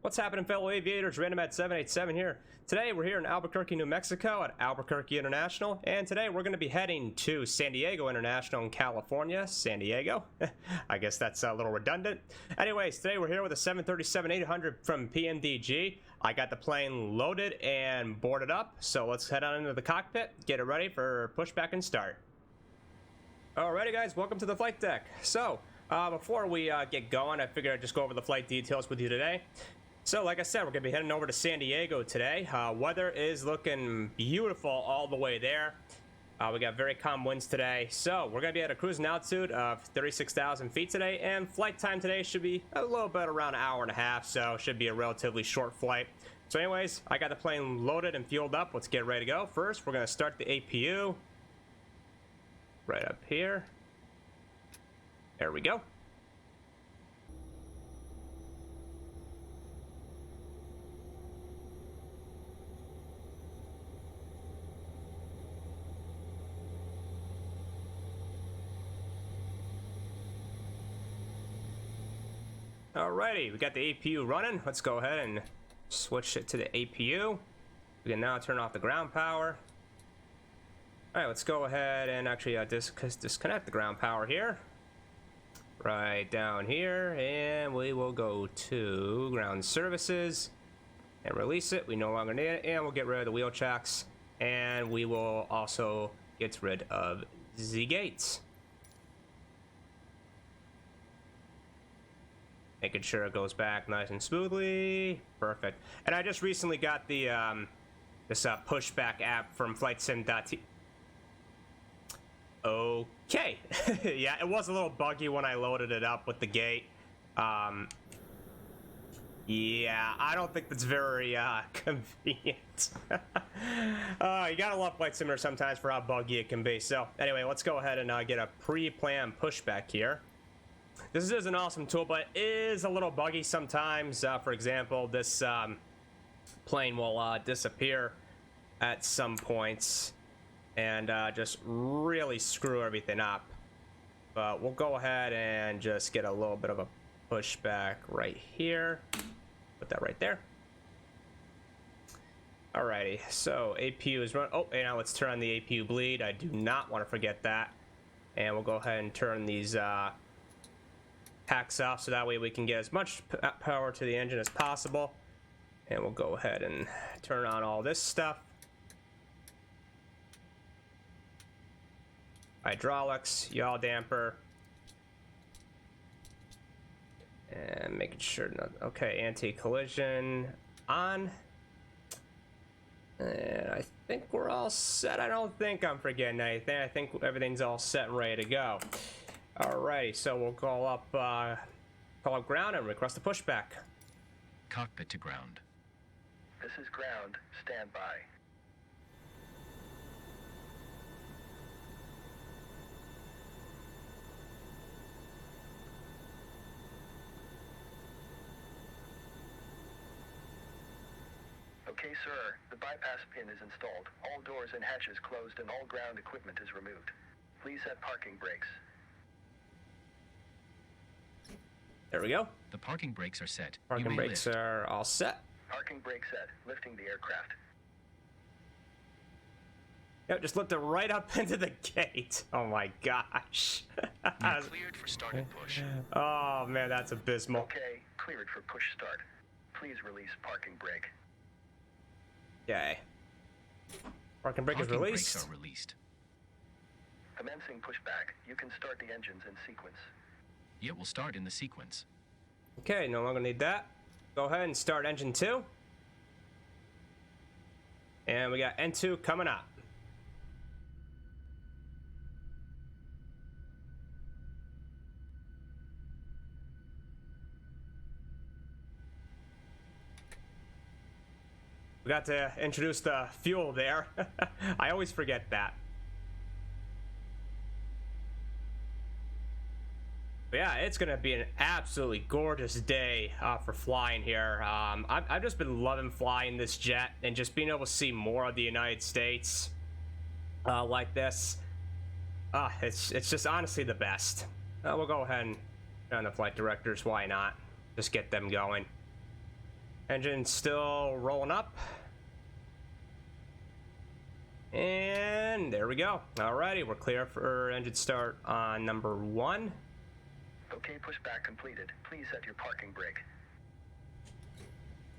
What's happening, fellow aviators? Random at 787 here. Today we're here in Albuquerque, New Mexico at Albuquerque International, and today we're going to be heading to San Diego International in California. San Diego? I guess that's a little redundant. Anyways, today we're here with a 737-800 from PMDG. I got the plane loaded and boarded up, so let's head on into the cockpit, get it ready for pushback and start. Alrighty guys, welcome to the flight deck. So, before we get going, I figured I'd just go over the flight details with you today. So, like I said, we're going to be heading over to San Diego today. Weather is looking beautiful all the way there. We got very calm winds today. So, we're going to be at a cruising altitude of 36,000 feet today. And flight time today should be a little bit around an hour and a half. So, it should be a relatively short flight. So, anyways, I got the plane loaded and fueled up. Let's get ready to go. First, we're going to start the APU. Right up here. There we go. Alrighty, we got the APU running. Let's go ahead and switch it to the APU. We can now turn off the ground power. Alright, let's go ahead and actually disconnect the ground power here. Right down here, and we will go to ground services and release it. We no longer need it, and we'll get rid of the wheel checks, and we will also get rid of the gates. Making sure it goes back nice and smoothly. Perfect. And I just recently got the this pushback app from FlightSim.t. Okay. Yeah, it was a little buggy when I loaded it up with the gate. Yeah, I don't think that's very convenient. You gotta love Flight Simulator sometimes for how buggy it can be. So anyway, let's go ahead and get a pre-planned pushback here. This is an awesome tool, but it is a little buggy sometimes. For example, this plane will disappear at some points and just really screw everything up. But we'll go ahead and just get a little bit of a pushback right here. Put that right there. Alrighty, so APU is run. Oh, and now let's turn on the APU bleed. I do not want to forget that. And we'll go ahead and turn these packs off so that way we can get as much power to the engine as possible. And we'll go ahead and turn on all this stuff. Hydraulics, yaw damper, and making sure not, okay, anti-collision on, and I think we're all set. I don't think I'm forgetting anything. I think everything's all set and ready to go. Alrighty, so we'll call up ground and request a pushback. Cockpit to ground. This is ground. Stand by. Okay, sir. The bypass pin is installed. All doors and hatches closed and all ground equipment is removed. Please set parking brakes. There we go. The parking brakes are set. Parking brakes are all set. Parking brake set. Lifting the aircraft. Yep, just lift it right up into the gate. Oh my gosh. You're cleared for start and push. Oh man, that's abysmal. Okay, cleared for push start. Please release parking brake. Okay. Parking brake is released. Brakes are released. Commencing pushback. You can start the engines in sequence. It will start in the sequence. Okay, no longer need that. Go ahead and start engine 2. And we got N2 coming up. We got to introduce the fuel there. I always forget that. But yeah, it's gonna be an absolutely gorgeous day for flying here. I've just been loving flying this jet and just being able to see more of the United States like this. It's just honestly the best. We'll go ahead and turn on the flight directors. Why not? Just get them going. Engine still rolling up. And there we go. Alrighty, we're clear for engine start on number 1. Okay, pushback completed. Please set your parking brake.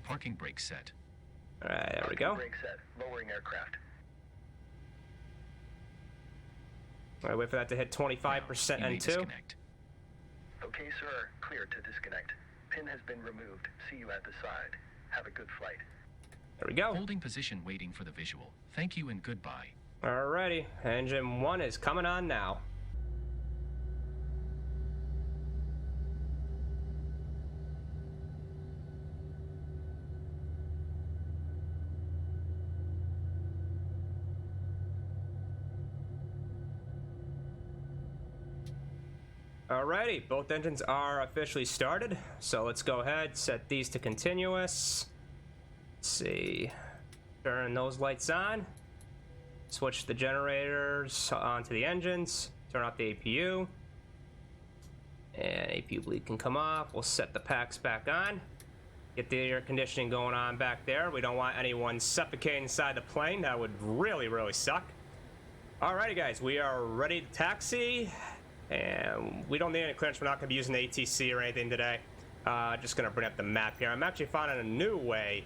Parking brake set. Alright, there we go. Brake set. Lowering aircraft. Alright, wait for that to hit 25% You may N2. disconnect. Okay, sir. Clear to disconnect. Pin has been removed. See you at the side. Have a good flight. There we go. Holding position waiting for the visual. Thank you and goodbye. Alrighty, engine 1 is coming on now. Alrighty, both engines are officially started, so let's go ahead, set these to continuous. Let's see, turn those lights on, switch the generators onto the engines, turn off the APU, and APU bleed can come off. We'll set the packs back on, get the air conditioning going on back there. We don't want anyone suffocating inside the plane. That would really, really suck. Alrighty guys, we are ready to taxi. And we don't need any clearance. We're not going to be using ATC or anything today. Just going to bring up the map here. I'm actually finding a new way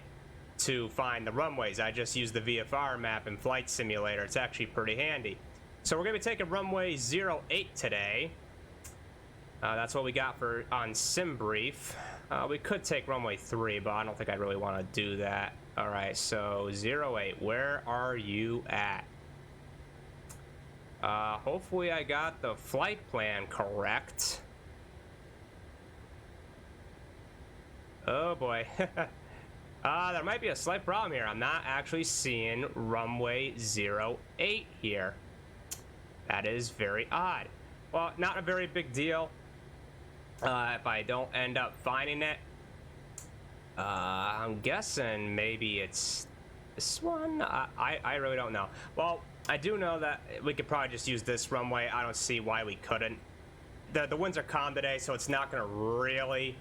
to find the runways. I just used the VFR map in Flight Simulator. It's actually pretty handy. So we're going to be taking runway 08 today. That's what we got for on SimBrief. We could take runway 3, but I don't think I'd really want to do that. All right, so 08, where are you at? Hopefully I got the flight plan correct. Oh boy. There might be a slight problem here. I'm not actually seeing runway 08 here. That is very odd. Well, not a very big deal. If I don't end up finding it, I'm guessing maybe it's this one. I really don't know. Well, I do know that we could probably just use this runway. I don't see why we couldn't. The winds are calm today, so it's not going to really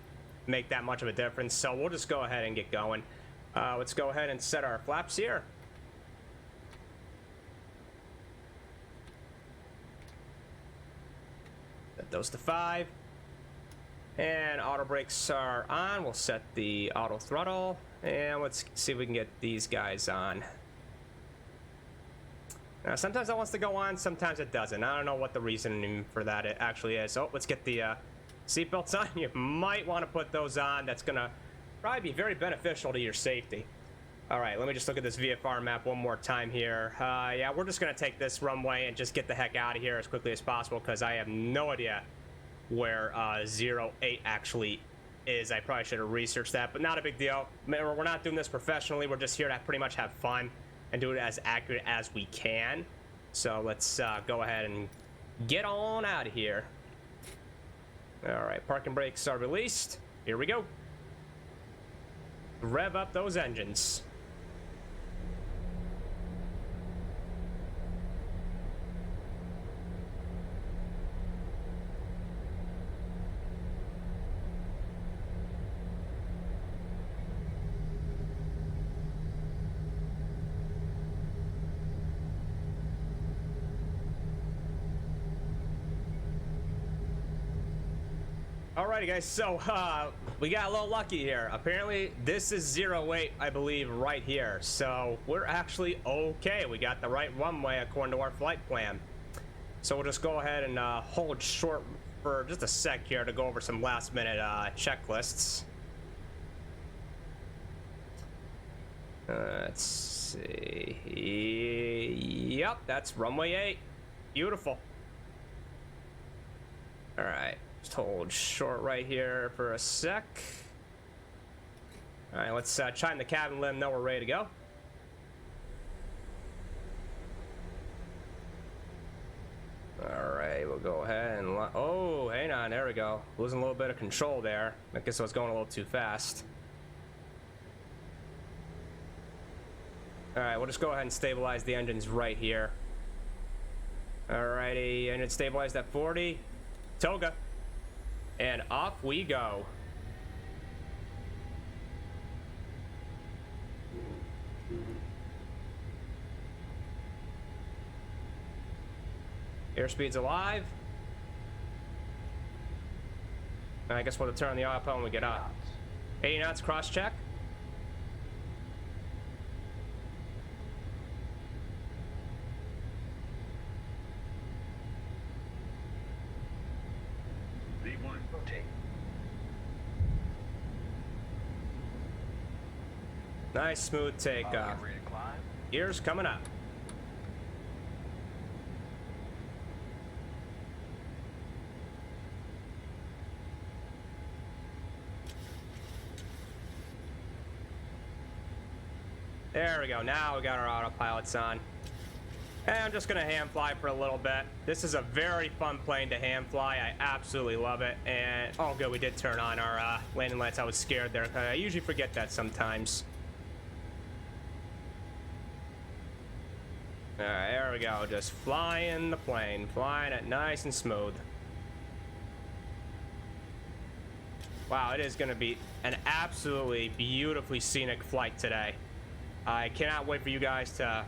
make that much of a difference. So we'll just go ahead and get going. Let's go ahead and set our flaps here. Set those to 5. And auto brakes are on. We'll set the auto throttle. And let's see if we can get these guys on. Now, sometimes that wants to go on, sometimes it doesn't. I don't know what the reason for that it actually is. Oh, let's get the seatbelts on. You might want to put those on. That's going to probably be very beneficial to your safety. All right, let me just look at this VFR map one more time here. Yeah, we're just going to take this runway and just get the heck out of here as quickly as possible because I have no idea where 08 actually is. I probably should have researched that, but not a big deal. We're not doing this professionally. We're just here to pretty much have fun and do it as accurate as we can. So let's go ahead and get on out of here. All right, parking brakes are released. Here we go. Rev up those engines. Alrighty guys, so we got a little lucky here. Apparently this is 08, I believe, right here. So we're actually okay. We got the right runway according to our flight plan. So we'll just go ahead and hold short for just a sec here to go over some last minute checklists. Let's see. Yep, that's runway 8. Beautiful. Alright. Just hold short right here for a sec. All right, let's chime the cabin, let them know we're ready to go. All right, we'll go ahead and... Oh, hang on, there we go. Losing a little bit of control there. I guess I was going a little too fast. All right, we'll just go ahead and stabilize the engines right here. All righty, engine stabilized at 40. Toga. And off we go. Airspeed's alive. And I guess we'll turn the auto when we get up. 80 knots, cross check. V1, rotate. Nice smooth takeoff. Get ready to climb. Gears coming up. There we go. Now we got our autopilots on. And I'm just gonna hand fly for a little bit. This is a very fun plane to hand fly. I absolutely love it. And oh good, we did turn on our landing lights. I was scared there. I usually forget that sometimes. Alright, there we go. Just flying the plane. Flying it nice and smooth. Wow, it is gonna be an absolutely beautifully scenic flight today. I cannot wait for you guys to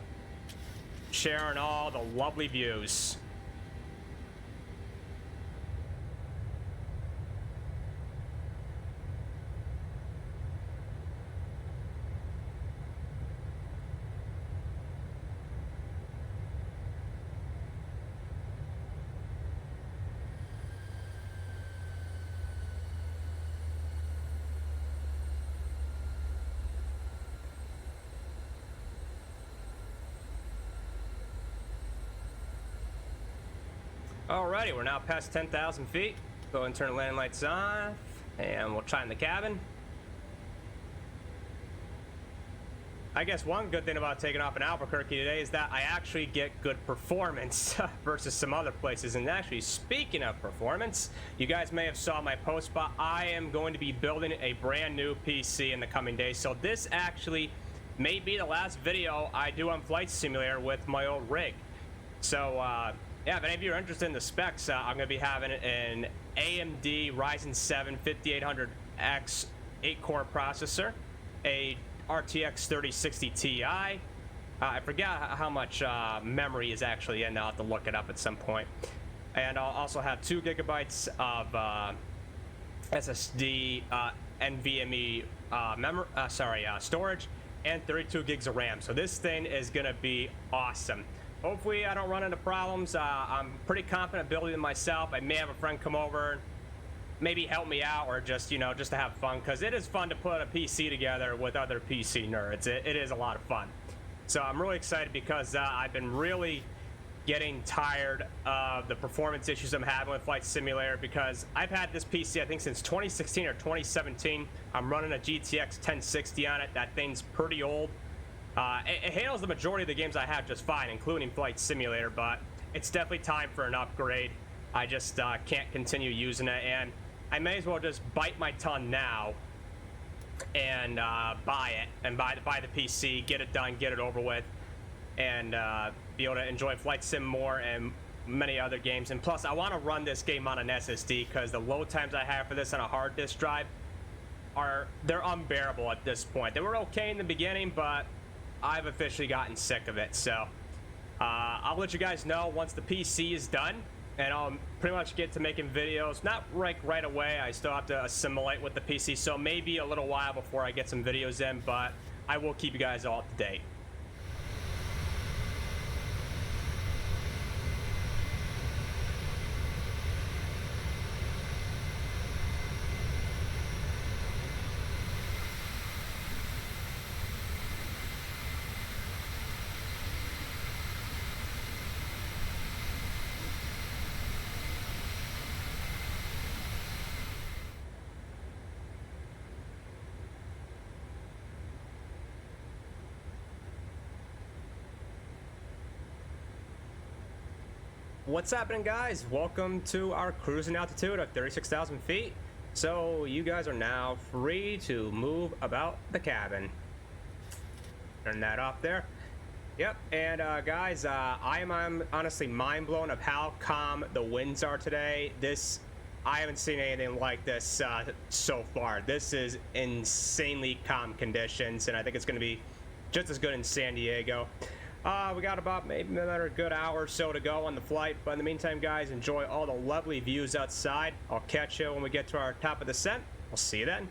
share in all the lovely views. Alrighty, we're now past 10,000 feet. Go ahead and turn the landing lights on, and we'll chime the cabin. I guess one good thing about taking off in Albuquerque today is that I actually get good performance versus some other places. And actually, speaking of performance, you guys may have saw my post, but I am going to be building a brand new PC in the coming days. So this actually may be the last video I do on Flight Simulator with my old rig. So, yeah, if any of you are interested in the specs, I'm going to be having an AMD Ryzen 7 5800X 8-core processor, a RTX 3060 Ti. I forget how much memory is actually in. I'll have to look it up at some point. And I'll also have 2 gigabytes of SSD NVMe storage and 32 gigs of RAM. So this thing is going to be awesome. Hopefully I don't run into problems. I'm pretty confident building it myself. I may have a friend come over, maybe help me out, or just, you know, just to have fun, because it is fun to put a PC together with other PC nerds. It is a lot of fun. So I'm really excited because I've been really getting tired of the performance issues I'm having with Flight Simulator, because I've had this PC I think since 2016 or 2017. I'm running a GTX 1060 on it. That thing's pretty old. It handles the majority of the games I have just fine, including Flight Simulator, but it's definitely time for an upgrade. I just can't continue using it, and I may as well just bite my tongue now and buy it, and buy the PC, get it done, get it over with, and be able to enjoy Flight Sim more and many other games. And plus, I want to run this game on an SSD, because the load times I have for this on a hard disk drive they're unbearable at this point. They were okay in the beginning, but I've officially gotten sick of it. So I'll let you guys know once the PC is done, and I'll pretty much get to making videos. Not right away. I still have to assimilate with the PC, so maybe a little while before I get some videos in, but I will keep you guys all up to date. What's happening, guys? Welcome to our cruising altitude of 36,000 feet. So you guys are now free to move about the cabin. Turn that off there. Yep, and guys, I am honestly mind blown of how calm the winds are today. I haven't seen anything like this so far. This is insanely calm conditions, and I think it's going to be just as good in San Diego. We got about maybe another good hour or so to go on the flight, but in the meantime, guys, enjoy all the lovely views outside. I'll catch you when we get to our top of the descent. We'll see you then.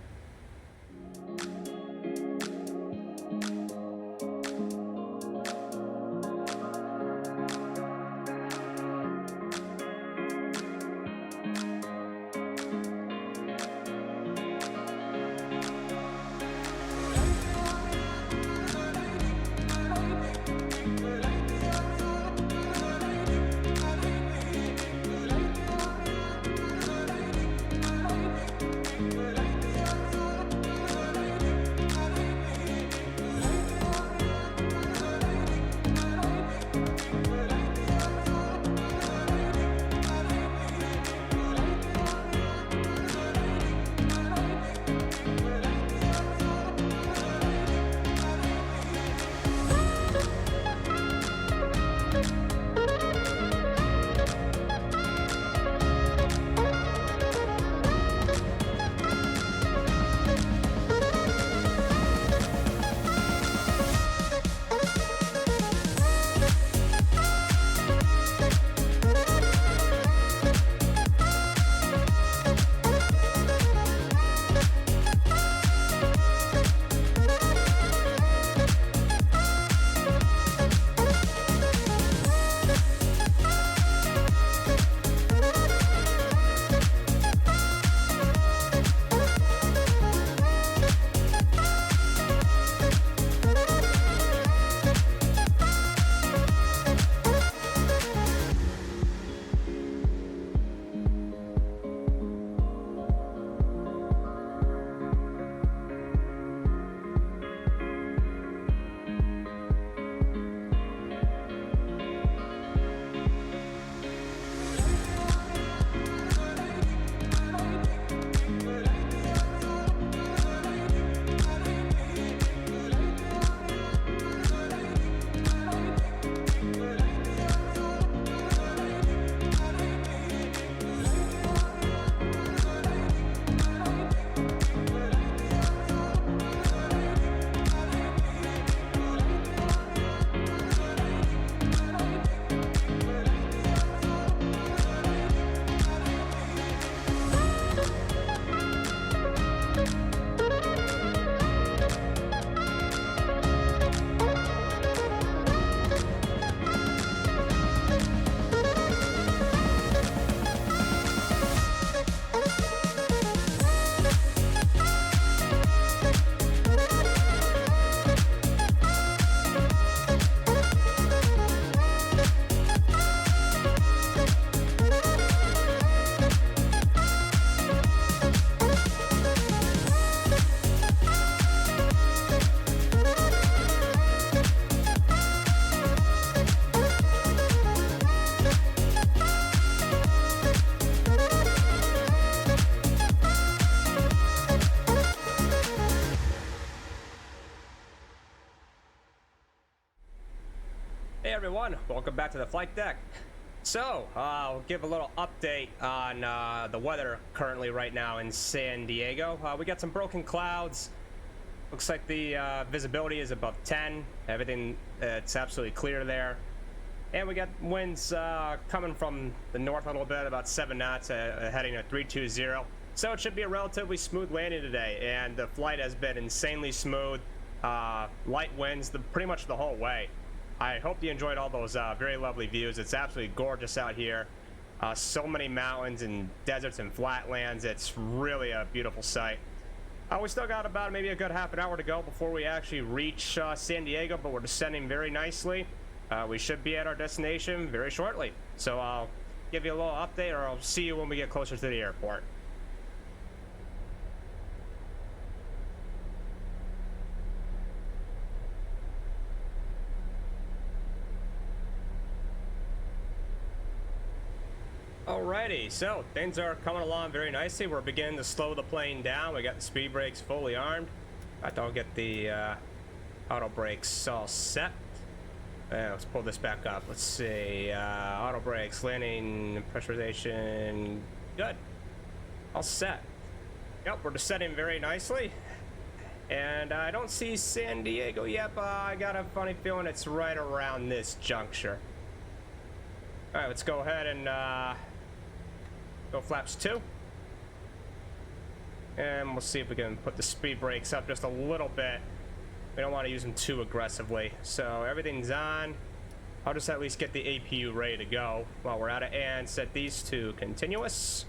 Hey everyone, welcome back to the flight deck. So, I'll give a little update on the weather currently right now in San Diego. We got some broken clouds. Looks like the visibility is above 10. Everything, it's absolutely clear there. And we got winds coming from the north a little bit, about 7 knots, heading at 320. So it should be a relatively smooth landing today, and the flight has been insanely smooth. Light winds pretty much the whole way. I hope you enjoyed all those very lovely views. It's absolutely gorgeous out here. So many mountains and deserts and flatlands. It's really a beautiful sight. We still got about maybe a good half an hour to go before we actually reach San Diego, but we're descending very nicely. We should be at our destination very shortly. So I'll give you a little update, or I'll see you when we get closer to the airport. Alrighty, so things are coming along very nicely. We're beginning to slow the plane down. We got the speed brakes fully armed. I'll get the auto brakes all set. Let's pull this back up. Let's see. Auto brakes, landing, pressurization. Good. All set. Yep, we're descending very nicely. And I don't see San Diego yet, but I got a funny feeling it's right around this juncture. All right, let's go ahead and go flaps 2. And we'll see if we can put the speed brakes up just a little bit. We don't want to use them too aggressively. So everything's on. I'll just at least get the APU ready to go while we're at it and set these to continuous.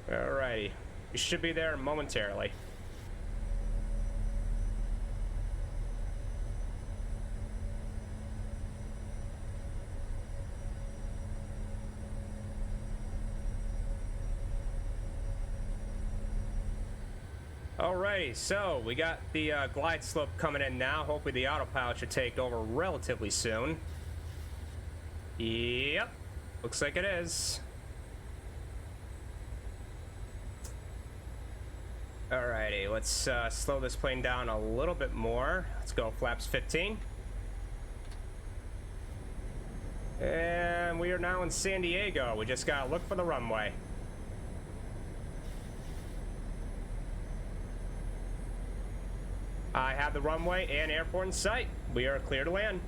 Alrighty. We should be there momentarily. Alrighty, so we got the glide slope coming in now. Hopefully the autopilot should take over relatively soon. Yep, looks like it is. Alrighty, let's slow this plane down a little bit more. Let's go flaps 15. And we are now in San Diego. We just gotta look for the runway. I have the runway and airport in sight. We are clear to land.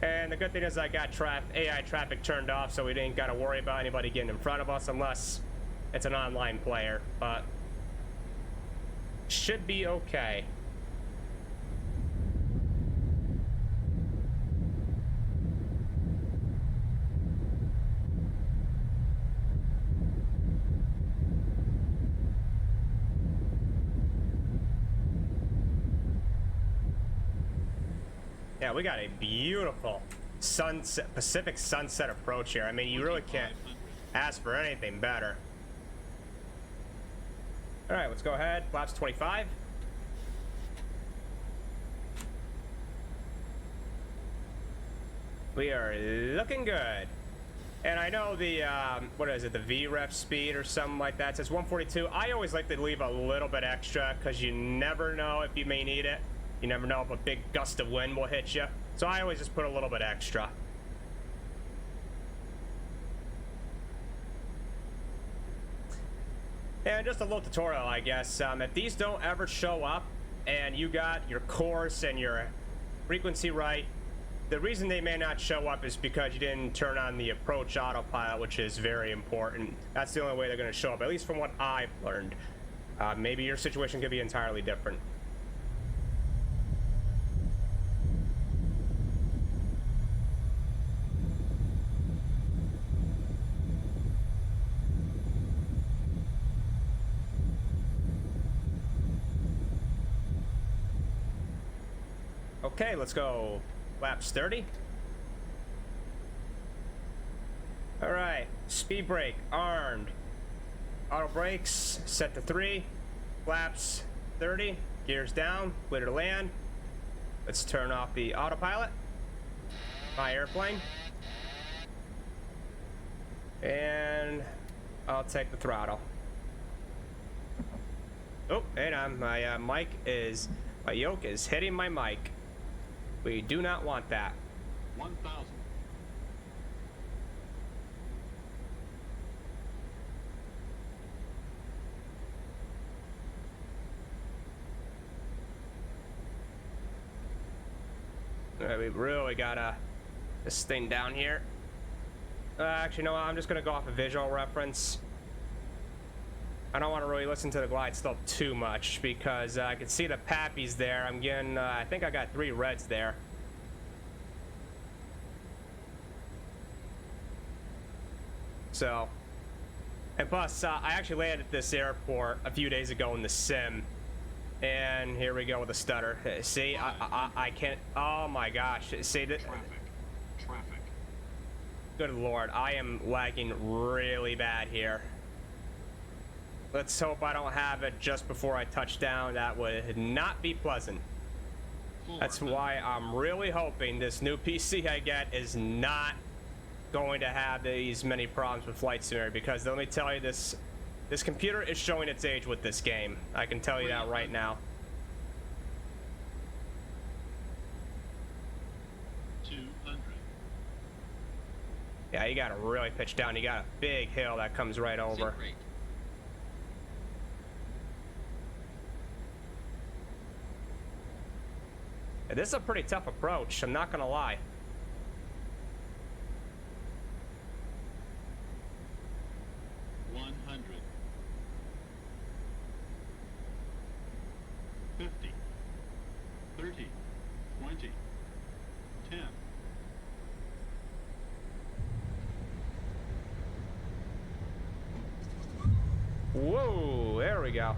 And the good thing is I got AI traffic turned off, so we didn't got to worry about anybody getting in front of us unless it's an online player, but should be okay. Yeah, we got a beautiful sunset, Pacific sunset approach here. I mean, you really can't ask for anything better. All right, let's go ahead. Flaps 25. We are looking good. And I know the, what is it, the VREF speed or something like that. It says 142. I always like to leave a little bit extra because you never know if you may need it. You never know if a big gust of wind will hit you. So I always just put a little bit extra. And just a little tutorial, I guess. If these don't ever show up and you got your course and your frequency right, the reason they may not show up is because you didn't turn on the approach autopilot, which is very important. That's the only way they're going to show up, at least from what I've learned. Maybe your situation could be entirely different. Okay, let's go laps 30. All right, speed brake armed. Auto brakes set to 3. Flaps 30. Gears down. Clear to land. Let's turn off the autopilot. My airplane. And I'll take the throttle. Oh, hang on. My my yoke is hitting my mic. We do not want that. 1,000. All right, we really gotta this thing down here. Actually, no, I'm just gonna go off a visual reference. I don't want to really listen to the glide slope too much because I can see the pappies there. I'm getting, I think I got 3 reds there. So, and plus, I actually landed at this airport a few days ago in the sim. And here we go with a stutter. See, I can't, oh my gosh. See, Traffic. Good Lord, I am lagging really bad here. Let's hope I don't have it just before I touch down. That would not be pleasant. That's why I'm really hoping this new PC I get is not going to have these many problems with Flight Simulator, because let me tell you, this computer is showing its age with this game. I can tell you that right now. 200. Yeah, you gotta really pitch down. You got a big hill that comes right over. This is a pretty tough approach, I'm not gonna lie. $100. 50. 30. 20. 10. Whoa, there we go.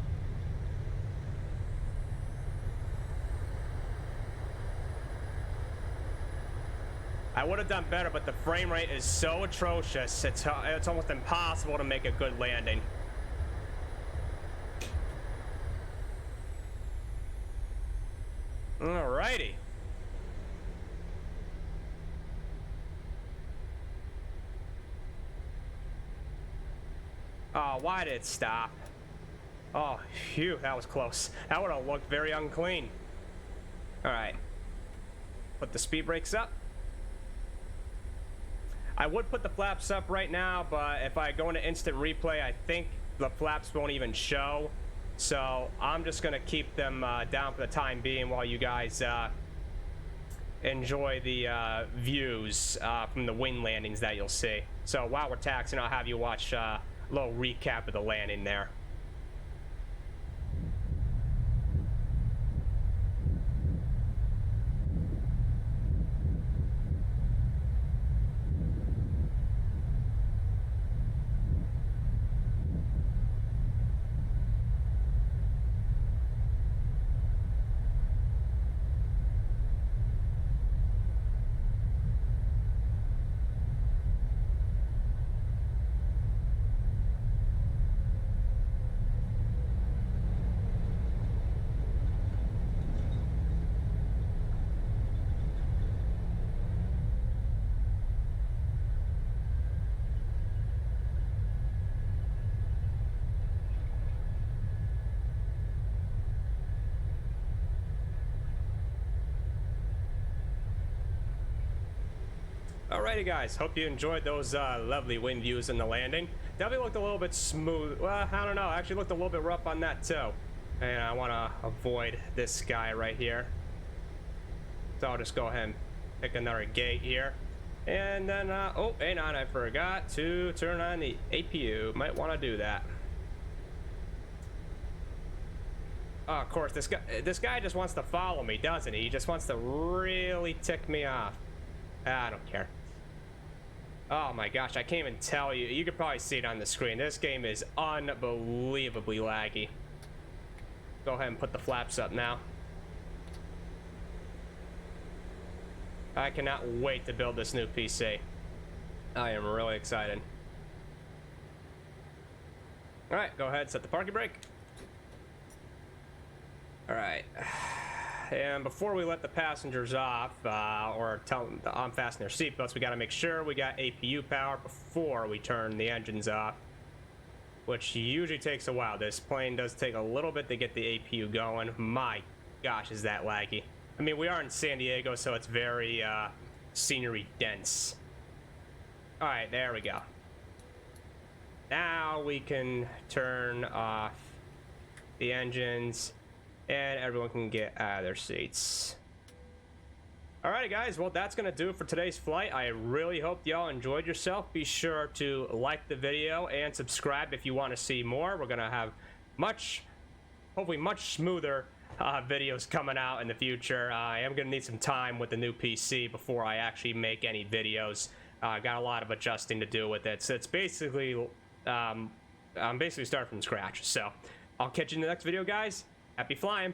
I would have done better, but the frame rate is so atrocious, it's almost impossible to make a good landing. Alrighty. Oh, why did it stop? Oh, phew, that was close. That would have looked very unclean. Alright. Put the speed brakes up. I would put the flaps up right now, but if I go into instant replay, I think the flaps won't even show. So I'm just going to keep them down for the time being while you guys enjoy the views from the wing landings that you'll see. So while we're taxiing, I'll have you watch a little recap of the landing there. Alrighty guys, hope you enjoyed those lovely wind views in the landing. Definitely looked a little bit smooth. Well, I don't know, actually looked a little bit rough on that too. And I want to avoid this guy right here. So I'll just go ahead and pick another gate here. And then, oh, hang on, I forgot to turn on the APU. Might want to do that. Oh, of course, this guy just wants to follow me, doesn't he? He just wants to really tick me off. I don't care. Oh my gosh, I can't even tell you. You could probably see it on the screen. This game is unbelievably laggy. Go ahead and put the flaps up now. I cannot wait to build this new PC. I am really excited. Alright, go ahead, set the parking brake. Alright. And before we let the passengers off, or tell them to unfasten their seatbelts, we got to make sure we got APU power before we turn the engines off, which usually takes a while. This plane does take a little bit to get the APU going. My gosh, is that laggy. I mean, we are in San Diego, so it's very scenery dense. All right, there we go. Now we can turn off the engines and everyone can get out of their seats. Alrighty guys, well that's gonna do it for today's flight. I really hope y'all enjoyed yourself. Be sure to like the video and subscribe if you want to see more. We're gonna have hopefully much smoother videos coming out in the future. I am gonna need some time with the new PC before I actually make any videos. Got a lot of adjusting to do with it. So it's basically, I'm basically starting from scratch. So I'll catch you in the next video guys. Happy flying!